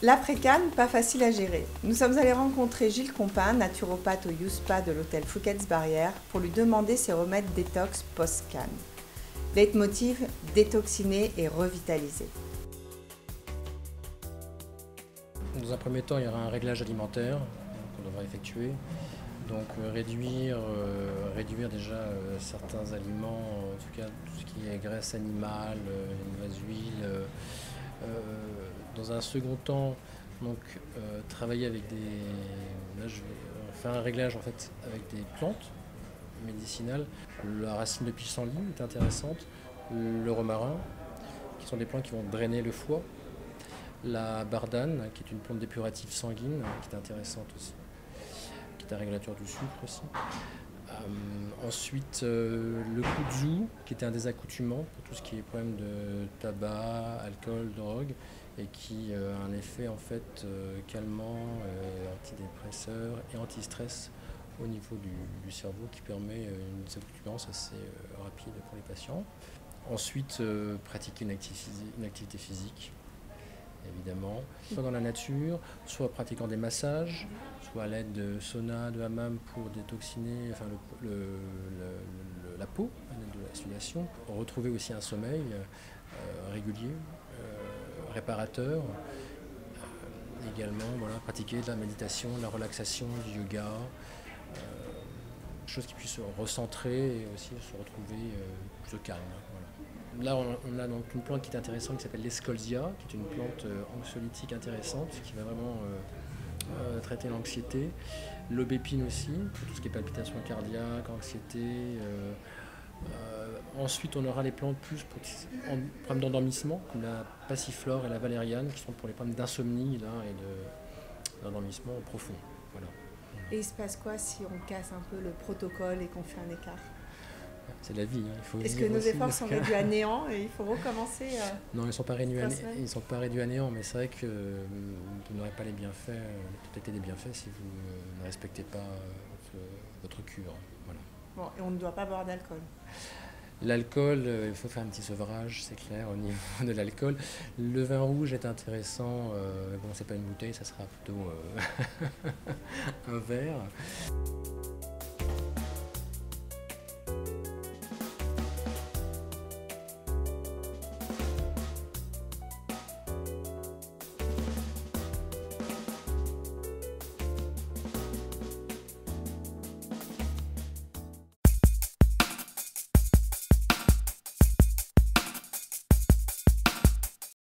L'après-Cannes, pas facile à gérer. Nous sommes allés rencontrer Gilles Compin, naturopathe au YouSpa de l'hôtel Fouquet's Barrière, pour lui demander ses remèdes détox post-Cannes. Leitmotiv, détoxiner et revitaliser. Dans un premier temps, il y aura un réglage alimentaire qu'on devra effectuer. Donc réduire déjà certains aliments, en tout cas tout ce qui est graisse animale, les huiles. Dans un second temps, donc travailler avec des. Là, je vais faire un réglage en fait avec des plantes médicinales. La racine de pissenlit est intéressante, le romarin, qui sont des plantes qui vont drainer le foie. La bardane, qui est une plante dépurative sanguine, qui est intéressante aussi, qui est un régulateur du sucre aussi. Ensuite, le kudzu, qui était un désaccoutumant pour tout ce qui est problème de tabac, alcool, drogue, et qui a un effet en fait calmant, antidépresseur et anti-stress au niveau du cerveau, qui permet une désaccoutumance assez rapide pour les patients. Ensuite, pratiquer une activité physique, évidemment, soit dans la nature, soit pratiquant des massages, soit à l'aide de sauna, de hammam pour détoxiner enfin, la peau, à l'aide de la sudation. Retrouver aussi un sommeil régulier, réparateur. Également, voilà, pratiquer de la méditation, de la relaxation, du yoga, chose qui puisse se recentrer et aussi se retrouver plus calme. Voilà. Là, on a donc une plante qui est intéressante qui s'appelle l'escolzia, qui est une plante anxiolytique intéressante qui va vraiment traiter l'anxiété. L'aubépine aussi, pour tout ce qui est palpitations cardiaques, anxiété. Ensuite, on aura les plantes plus pour les problèmes d'endormissement, comme la passiflore et la valériane, qui sont pour les problèmes d'insomnie et d'endormissement profond. Voilà. Et il se passe quoi si on casse un peu le protocole et qu'on fait un écart? C'est la vie, hein. Il faut Est-ce que vivre nos aussi, efforts sont réduits à néant et il faut recommencer Non, ils ne sont pas réduits à néant, mais c'est vrai que vous n'aurez pas les bienfaits, la totalité des bienfaits si vous ne respectez pas votre cure. Voilà. Bon, et on ne doit pas boire d'alcool. L'alcool, il faut faire un petit sevrage, c'est clair, au niveau de l'alcool. Le vin rouge est intéressant, bon, c'est pas une bouteille, ça sera plutôt un verre.